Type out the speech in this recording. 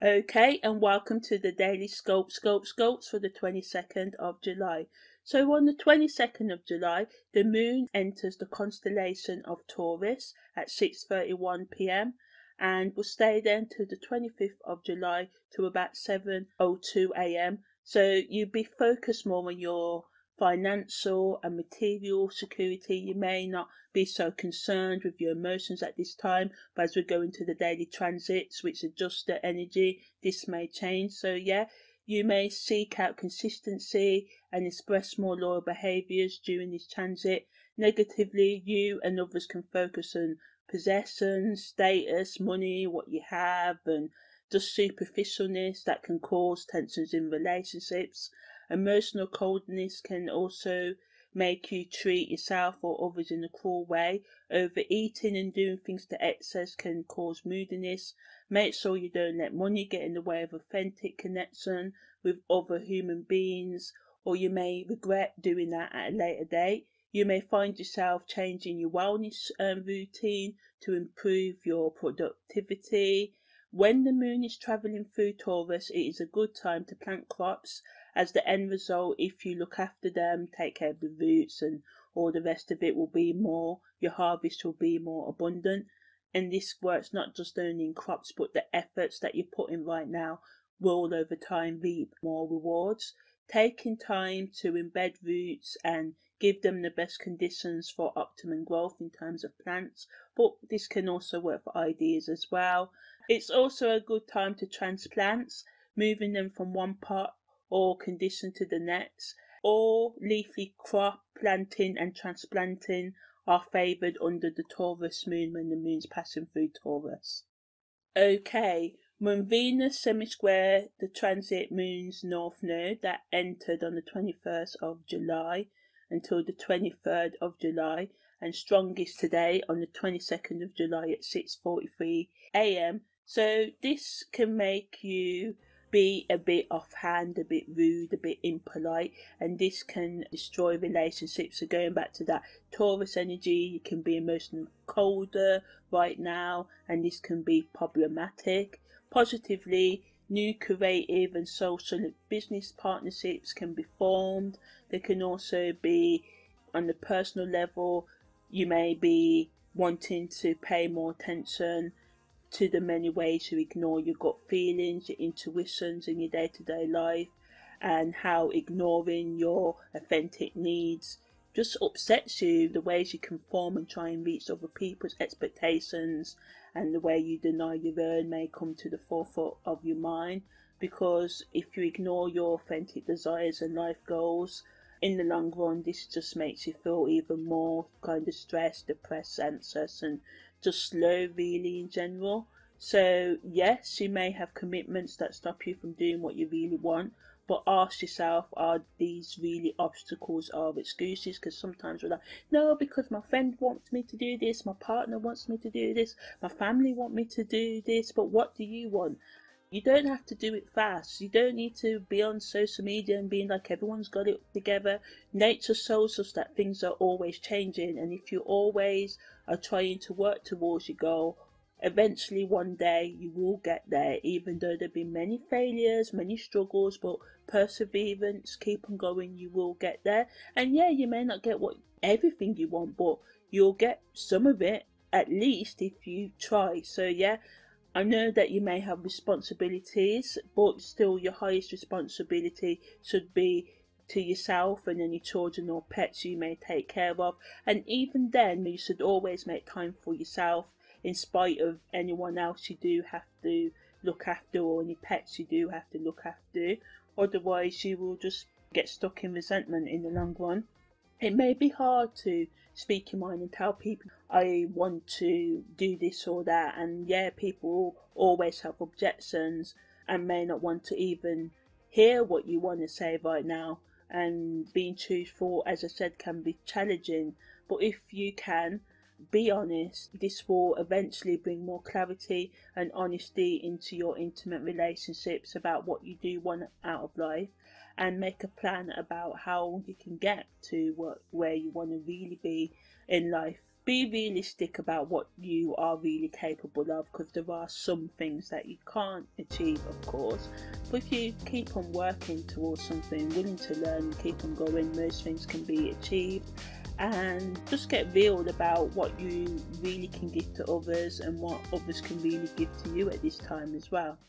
Okay, and welcome to the daily scopes for the 22nd of July. So on the 22nd of July, the moon enters the constellation of Taurus at 6:31 p.m. and will stay there until the 25th of July to about 7:02 a.m. So you'll be focused more on your financial and material security. You may not be so concerned with your emotions at this time, but as we go into the daily transits which adjust the energy, this may change. So yeah, you may seek out consistency and express more loyal behaviours during this transit. Negatively, you and others can focus on possessions, status, money, what you have, and just superficialness that can cause tensions in relationships. Emotional coldness can also make you treat yourself or others in a cruel way. Overeating and doing things to excess can cause moodiness. Make sure you don't let money get in the way of authentic connection with other human beings, or you may regret doing that at a later date. You may find yourself changing your wellness routine to improve your productivity. When the moon is travelling through Taurus, it is a good time to plant crops, as the end result, if you look after them, take care of the roots and all the rest of it, will be more, your harvest will be more abundant. And this works not just only in crops, but the efforts that you're putting right now will over time reap more rewards. Taking time to embed roots and give them the best conditions for optimum growth in terms of plants, but this can also work for ideas as well. It's also a good time to transplant, moving them from one pot or condition to the next. All leafy crop planting and transplanting are favoured under the Taurus moon when the moon's passing through Taurus. Okay, when Venus SemiSquare the transit moon's north node that entered on the 21st of July until the 23rd of July, and strongest today on the 22nd of July at 6:43 a.m. So this can make you be a bit offhand, a bit rude, a bit impolite, and this can destroy relationships. So going back to that Taurus energy, you can be emotionally colder right now, and this can be problematic. Positively, new creative and social business partnerships can be formed. They can also be on the personal level. You may be wanting to pay more attention to the many ways you ignore your gut feelings, your intuitions in your day-to-day life, and how ignoring your authentic needs just upsets you, the ways you conform and try and reach other people's expectations, and the way you deny your own may come to the forefront of your mind, because if you ignore your authentic desires and life goals, in the long run this just makes you feel even more kind of stressed, depressed, anxious, and just slow really in general. So yes, you may have commitments that stop you from doing what you really want, but ask yourself, are these really obstacles or excuses? Because sometimes we're like, no, because my friend wants me to do this, my partner wants me to do this, my family want me to do this, but what do you want? You don't have to do it fast. You don't need to be on social media and being like everyone's got it together. Nature shows us that things are always changing, and if you always are trying to work towards your goal, eventually one day you will get there, even though there have been many failures, many struggles, but perseverance, keep on going, you will get there. And yeah, you may not get everything you want, but you'll get some of it at least if you try. So yeah, I know that you may have responsibilities, but still your highest responsibility should be to yourself and any children or pets you may take care of. And even then, you should always make time for yourself, in spite of anyone else you do have to look after, or any pets you do have to look after. Otherwise you will just get stuck in resentment in the long run. It may be hard to speak your mind and tell people I want to do this or that, and yeah, people always have objections and may not want to even hear what you want to say right now, and being truthful, as I said, can be challenging. But if you can be honest, this will eventually bring more clarity and honesty into your intimate relationships about what you do want out of life, and make a plan about how you can get to where you want to really be in life. be realistic about what you are really capable of, because there are some things that you can't achieve, of course, but if you keep on working towards something, willing to learn and keep on going, most things can be achieved. And just get real about what you really can give to others and what others can really give to you at this time as well.